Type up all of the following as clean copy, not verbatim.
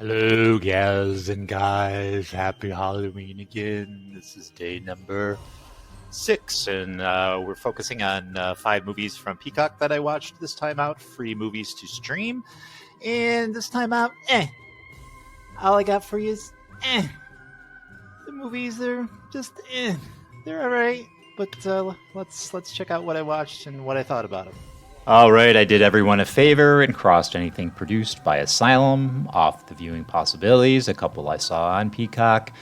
Hello, gals and guys. Happy Halloween again. This is day number 6, and we're focusing on 5 movies from Peacock that I watched this time out. Free movies to stream. And this time out, all I got for you is, The movies, they're just, They're alright. But let's check out what I watched and what I thought about them. All right, I did everyone a favor and crossed anything produced by Asylum off the viewing possibilities, a couple I saw on Peacock.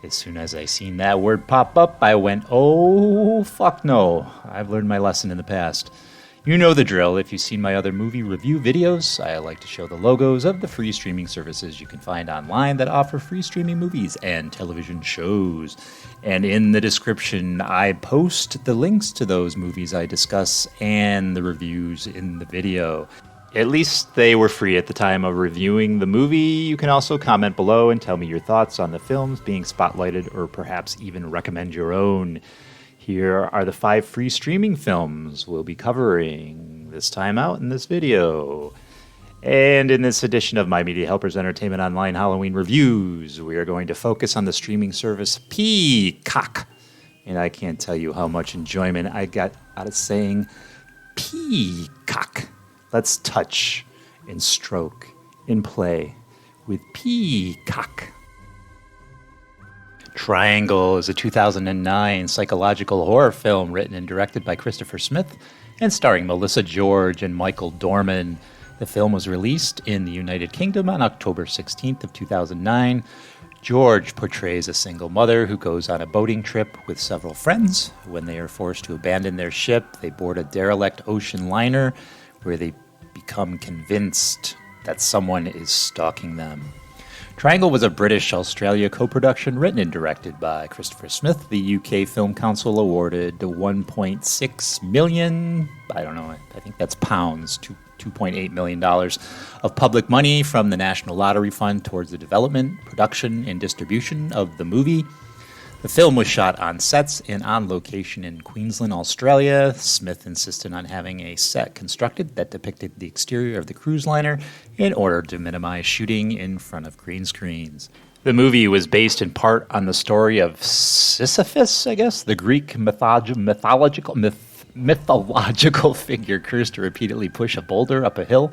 As soon as I seen that word pop up, I went, oh, fuck no. I've learned my lesson in the past. You know the drill. If you've seen my other movie review videos, I like to show the logos of the free streaming services you can find online that offer free streaming movies and television shows. And in the description, I post the links to those movies I discuss and the reviews in the video. At least they were free at the time of reviewing the movie. You can also comment below and tell me your thoughts on the films being spotlighted or perhaps even recommend your own. Here are the 5 free streaming films we'll be covering this time out in this video. And in this edition of My Media Helpers Entertainment Online Halloween Reviews, we are going to focus on the streaming service Peacock. And I can't tell you how much enjoyment I got out of saying Peacock. Let's touch and stroke and play with Peacock. Triangle is a 2009 psychological horror film written and directed by Christopher Smith and starring Melissa George and Michael Dorman. The film was released in the United Kingdom on October 16th of 2009. George portrays a single mother who goes on a boating trip with several friends. When they are forced to abandon their ship, they board a derelict ocean liner where they become convinced that someone is stalking them. Triangle was a British-Australia co-production written and directed by Christopher Smith. The UK Film Council awarded $1.6 million, I don't know, I think that's pounds, $2.8 million of public money from the National Lottery Fund towards the development, production, and distribution of the movie. The film was shot on sets and on location in Queensland, Australia. Smith insisted on having a set constructed that depicted the exterior of the cruise liner in order to minimize shooting in front of green screens. The movie was based in part on the story of Sisyphus, I guess, the Greek mythological figure cursed to repeatedly push a boulder up a hill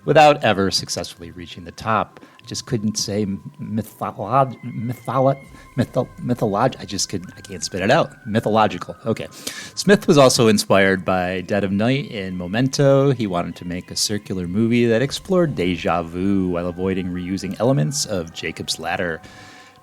without ever successfully reaching the top. I just couldn't say mythological. I can't spit it out. Mythological. Okay. Smith was also inspired by Dead of Night and Memento. He wanted to make a circular movie that explored deja vu while avoiding reusing elements of Jacob's Ladder.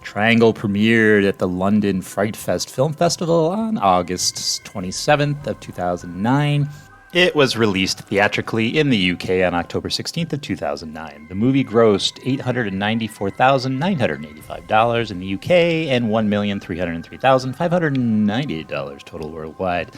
Triangle premiered at the London Fright Fest Film Festival on August 27th of 2009. It was released theatrically in the UK on October 16th of 2009. The movie grossed $894,985 in the UK and $1,303,598 total worldwide.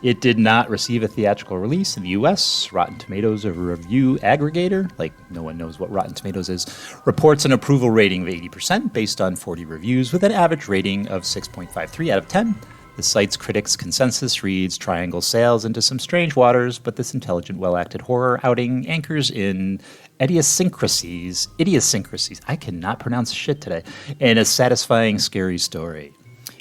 It did not receive a theatrical release in the US. Rotten Tomatoes, a review aggregator, like no one knows what Rotten Tomatoes is, reports an approval rating of 80% based on 40 reviews with an average rating of 6.53 out of 10. The site's critics' consensus reads Triangle sails into some strange waters, but this intelligent, well-acted horror outing anchors in idiosyncrasies, I cannot pronounce shit today, and a satisfying, scary story.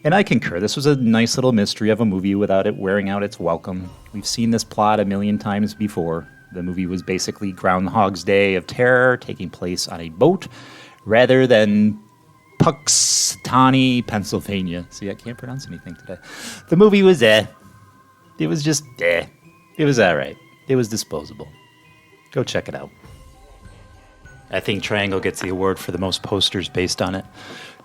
And I concur, this was a nice little mystery of a movie without it wearing out its welcome. We've seen this plot a million times before. The movie was basically Groundhog's Day of terror taking place on a boat rather than Punxsutawney, Pennsylvania. See, I can't pronounce anything today. The movie was It was just It was alright. It was disposable. Go check it out. I think Triangle gets the award for the most posters based on it.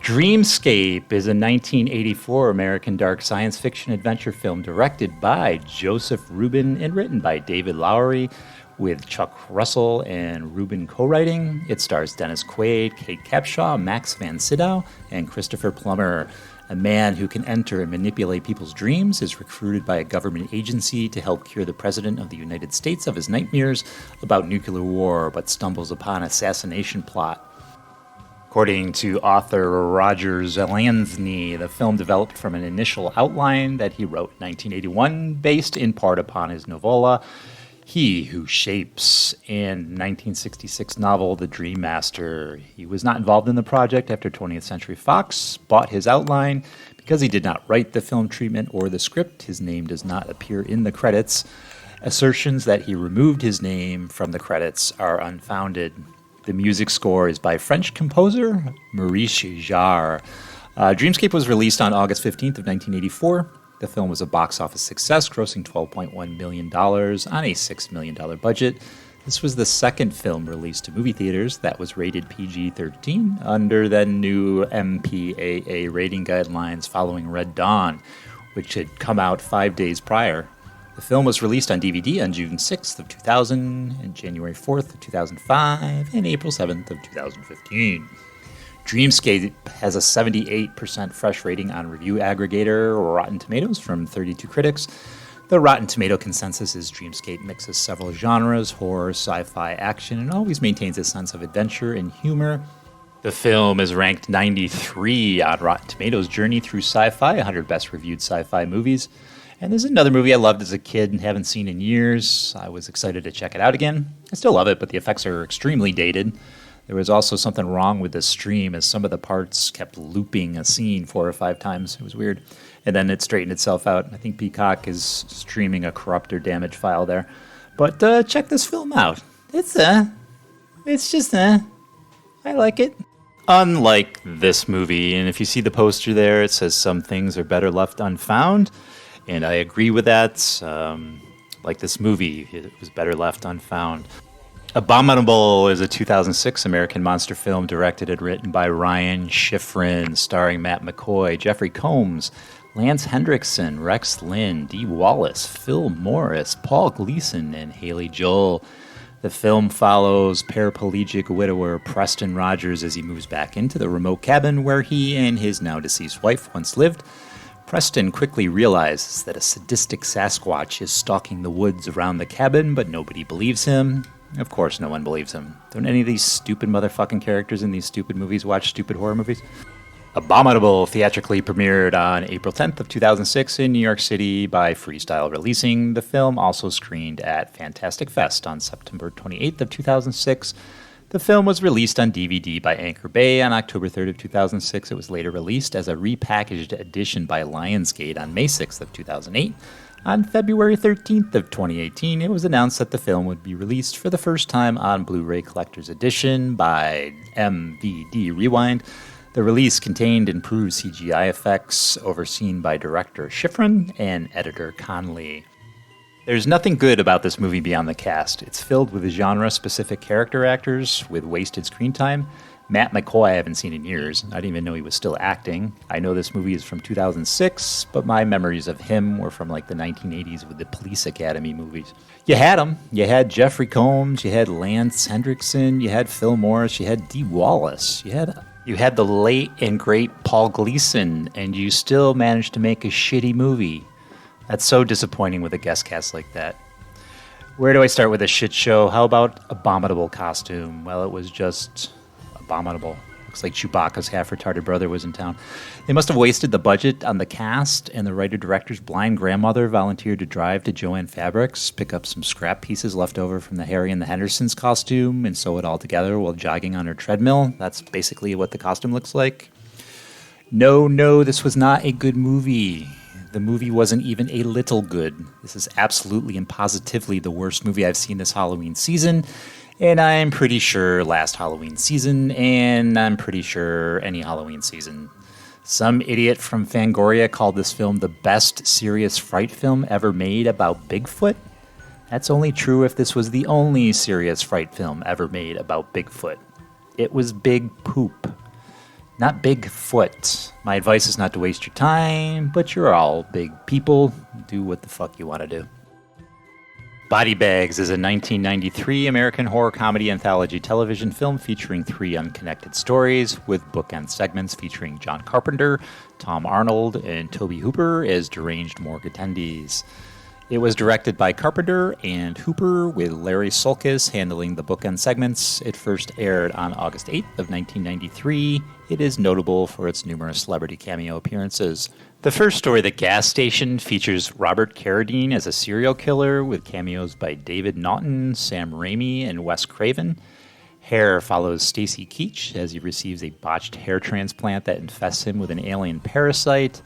Dreamscape is a 1984 American dark science fiction adventure film directed by Joseph Rubin and written by David Lowery, with Chuck Russell and Rubin co-writing. It stars Dennis Quaid, Kate Capshaw, Max Van Sydow, and Christopher Plummer. A man who can enter and manipulate people's dreams is recruited by a government agency to help cure the President of the United States of his nightmares about nuclear war, but stumbles upon an assassination plot. According to author Roger Zelazny, the film developed from an initial outline that he wrote in 1981, based in part upon his novella He Who Shapes, and 1966 novel The Dream Master. He was not involved in the project after 20th Century Fox bought his outline. Because he did not write the film treatment or the script, his name does not appear in the credits. Assertions that he removed his name from the credits are unfounded. The music score is by French composer Maurice Jarre. Dreamscape was released on August 15th of 1984. The film was a box office success, grossing $12.1 million on a $6 million budget. This was the second film released to movie theaters that was rated PG-13 under the new MPAA rating guidelines following Red Dawn, which had come out 5 days prior. The film was released on DVD on June 6th of 2000, and January 4th of 2005, and April 7th of 2015. Dreamscape has a 78% fresh rating on review aggregator Rotten Tomatoes from 32 critics. The Rotten Tomato consensus is Dreamscape mixes several genres, horror, sci-fi, action, and always maintains a sense of adventure and humor. The film is ranked 93 on Rotten Tomatoes' journey through sci-fi, 100 best reviewed sci-fi movies. And there's another movie I loved as a kid and haven't seen in years. I was excited to check it out again. I still love it, but the effects are extremely dated. There was also something wrong with the stream as some of the parts kept looping a scene 4 or 5 times. It was weird. And then it straightened itself out. I think Peacock is streaming a corrupt or damaged file there. But check this film out. It's just I like it. Unlike this movie, and if you see the poster there, it says some things are better left unfound. And I agree with that. Like this movie, it was better left unfound. Abominable is a 2006 American monster film directed and written by Ryan Schifrin, starring Matt McCoy, Jeffrey Combs, Lance Hendrickson, Rex Lynn, Dee Wallace, Phil Morris, Paul Gleason, and Haley Joel. The film follows paraplegic widower Preston Rogers as he moves back into the remote cabin where he and his now-deceased wife once lived. Preston quickly realizes that a sadistic Sasquatch is stalking the woods around the cabin, but nobody believes him. Of course no one believes him. Don't any of these stupid motherfucking characters in these stupid movies watch stupid horror movies? Abominable theatrically premiered on April 10th of 2006 in New York City by Freestyle Releasing. The film also screened at Fantastic Fest on September 28th of 2006. The film was released on DVD by Anchor Bay on October 3rd of 2006. It was later released as a repackaged edition by Lionsgate on May 6th of 2008. On February 13th of 2018, it was announced that the film would be released for the first time on Blu-ray Collector's Edition by MVD Rewind. The release contained improved CGI effects overseen by director Schifrin and editor Conley. There's nothing good about this movie beyond the cast. It's filled with genre-specific character actors with wasted screen time. Matt McCoy I haven't seen in years. I didn't even know he was still acting. I know this movie is from 2006, but my memories of him were from like the 1980s with the Police Academy movies. You had them. You had Jeffrey Combs, you had Lance Hendrickson, you had Phil Morris, you had Dee Wallace, you had the late and great Paul Gleason, and you still managed to make a shitty movie. That's so disappointing with a guest cast like that. Where do I start with a shit show? How about Abominable costume? Well, it was just abominable. Looks like Chewbacca's half-retarded brother was in town. They must have wasted the budget on the cast, and the writer-director's blind grandmother volunteered to drive to Joann Fabrics, pick up some scrap pieces left over from the Harry and the Hendersons costume, and sew it all together while jogging on her treadmill. That's basically what the costume looks like. No, this was not a good movie. The movie wasn't even a little good. This is absolutely and positively the worst movie I've seen this Halloween season, and I'm pretty sure last Halloween season, and I'm pretty sure any Halloween season. Some idiot from Fangoria called this film the best serious fright film ever made about Bigfoot. That's only true if this was the only serious fright film ever made about Bigfoot. It was big poop. Not Bigfoot. My advice is not to waste your time, but you're all big people. Do what the fuck you want to do. Body Bags is a 1993 American horror comedy anthology television film featuring 3 unconnected stories with bookend segments featuring John Carpenter, Tom Arnold, and Toby Hooper as deranged morgue attendees. It was directed by Carpenter and Hooper, with Larry Sulkus handling the bookend segments. It first aired on August 8th of 1993. It is notable for its numerous celebrity cameo appearances. The first story, The Gas Station, features Robert Carradine as a serial killer with cameos by David Naughton, Sam Raimi, and Wes Craven. Hair follows Stacy Keach as he receives a botched hair transplant that infests him with an alien parasite.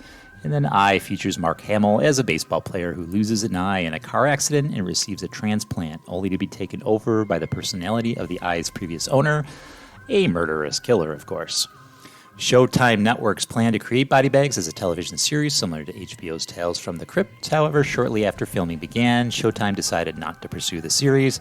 And then Eye features Mark Hamill as a baseball player who loses an eye in a car accident and receives a transplant, only to be taken over by the personality of the eye's previous owner, a murderous killer, of course. Showtime Networks planned to create Body Bags as a television series similar to HBO's Tales from the Crypt. However, shortly after filming began, Showtime decided not to pursue the series.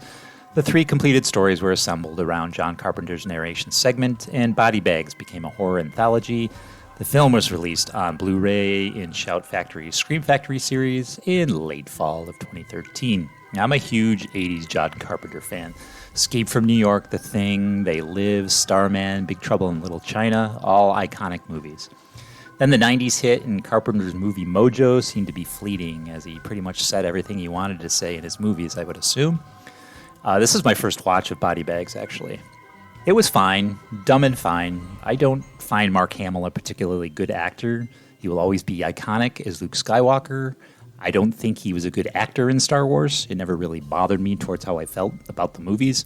The 3 completed stories were assembled around John Carpenter's narration segment, and Body Bags became a horror anthology. The film was released on Blu-ray in Shout Factory's Scream Factory series in late fall of 2013. Now, I'm a huge 80s John Carpenter fan. Escape from New York, The Thing, They Live, Starman, Big Trouble in Little China, all iconic movies. Then the 90s hit, and Carpenter's movie mojo seemed to be fleeting, as he pretty much said everything he wanted to say in his movies, I would assume. This is my first watch of Body Bags, actually. It was fine, dumb and fine. I don't find Mark Hamill a particularly good actor. He will always be iconic as Luke Skywalker. I don't think he was a good actor in Star Wars. It never really bothered me towards how I felt about the movies.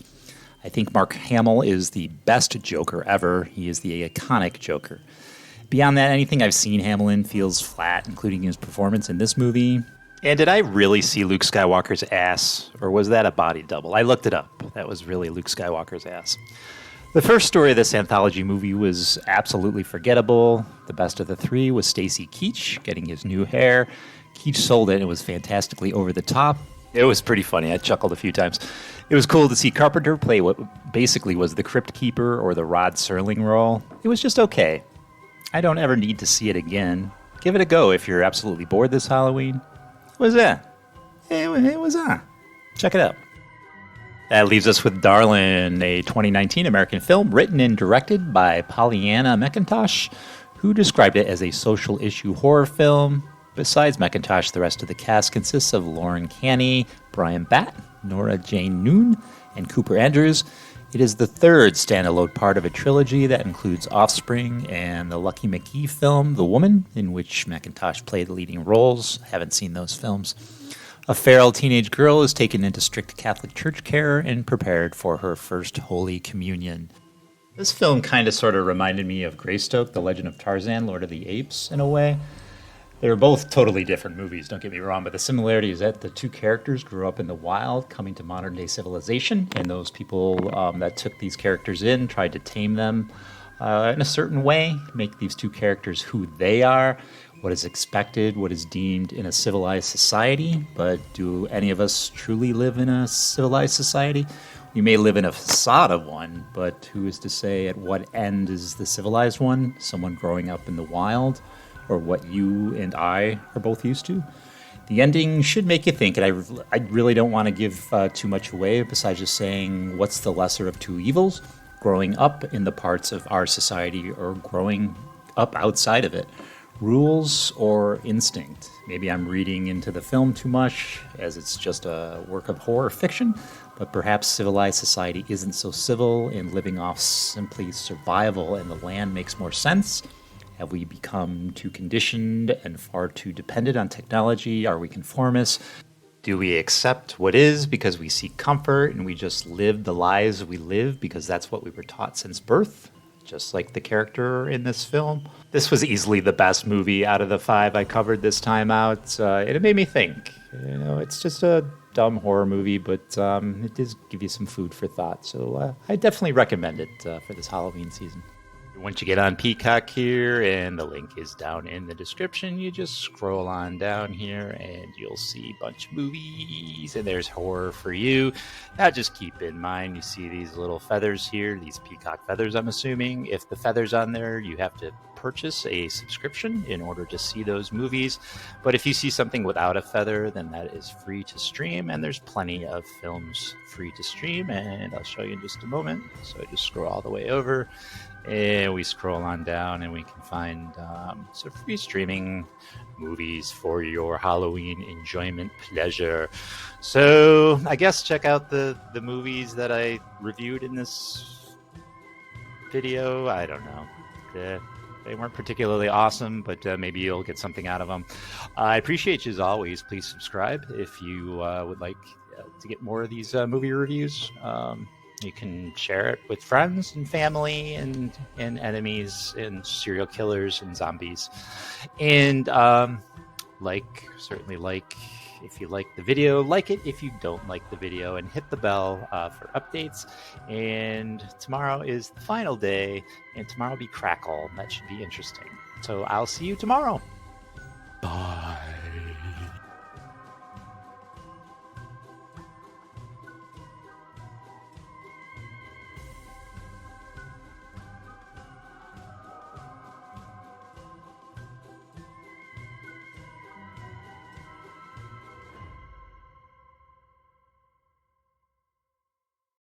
I think Mark Hamill is the best Joker ever. He is the iconic Joker. Beyond that, anything I've seen Hamill in feels flat, including his performance in this movie. And did I really see Luke Skywalker's ass, or was that a body double? I looked it up. That was really Luke Skywalker's ass. The first story of this anthology movie was absolutely forgettable. The best of the 3 was Stacy Keach getting his new hair. Keach sold it and it was fantastically over the top. It was pretty funny. I chuckled a few times. It was cool to see Carpenter play what basically was the Crypt Keeper or the Rod Serling role. It was just okay. I don't ever need to see it again. Give it a go if you're absolutely bored this Halloween. What was that? It was on. Check it out. That leaves us with Darlin, a 2019 American film written and directed by Pollyanna McIntosh, who described it as a social issue horror film. Besides McIntosh, the rest of the cast consists of Lauren Canny, Brian Batt, Nora Jane Noon, and Cooper Andrews. It is the 3rd standalone part of a trilogy that includes Offspring and the Lucky McKee film, The Woman, in which McIntosh played the leading roles. I haven't seen those films. A feral teenage girl is taken into strict Catholic church care and prepared for her first Holy Communion. This film kind of sort of reminded me of Greystoke, The Legend of Tarzan, Lord of the Apes, in a way. They were both totally different movies, don't get me wrong, but the similarity is that the 2 characters grew up in the wild, coming to modern-day civilization, and those people that took these characters in tried to tame them in a certain way, make these 2 characters who they are, what is expected, what is deemed in a civilized society. But do any of us truly live in a civilized society? We may live in a facade of one, but who is to say at what end is the civilized one? Someone growing up in the wild, or what you and I are both used to? The ending should make you think, and I really don't want to give too much away besides just saying, what's the lesser of 2 evils? Growing up in the parts of our society or growing up outside of it? Rules or instinct? Maybe I'm reading into the film too much, as it's just a work of horror fiction, but perhaps civilized society isn't so civil, and living off simply survival and the land makes more sense. Have we become too conditioned and far too dependent on technology? Are we conformists? Do we accept what is because we seek comfort and we just live the lives we live because that's what we were taught since birth? Just like the character in this film. This was easily the best movie out of the 5 I covered this time out. And it made me think. You know, it's just a dumb horror movie, but it does give you some food for thought. So I definitely recommend it for this Halloween season. Once you get on Peacock here, and the link is down in the description, you just scroll on down here and you'll see a bunch of movies, and there's horror for you. Now just keep in mind, you see these little feathers here, these peacock feathers I'm assuming. If the feather's on there, you have to purchase a subscription in order to see those movies. But if you see something without a feather, then that is free to stream, and there's plenty of films free to stream, and I'll show you in just a moment. So I just scroll all the way over. And we scroll on down and we can find some free streaming movies for your Halloween enjoyment pleasure. So I guess check out the movies that I reviewed in this video. I don't know. They weren't particularly awesome, but maybe you'll get something out of them. I appreciate you as always. Please subscribe if you would like to get more of these movie reviews. You can share it with friends and family and enemies and serial killers and zombies. And certainly like if you like the video, like it if you don't like the video, and hit the bell for updates. And tomorrow is the final day, and tomorrow will be Crackle. That should be interesting. So I'll see you tomorrow. Bye.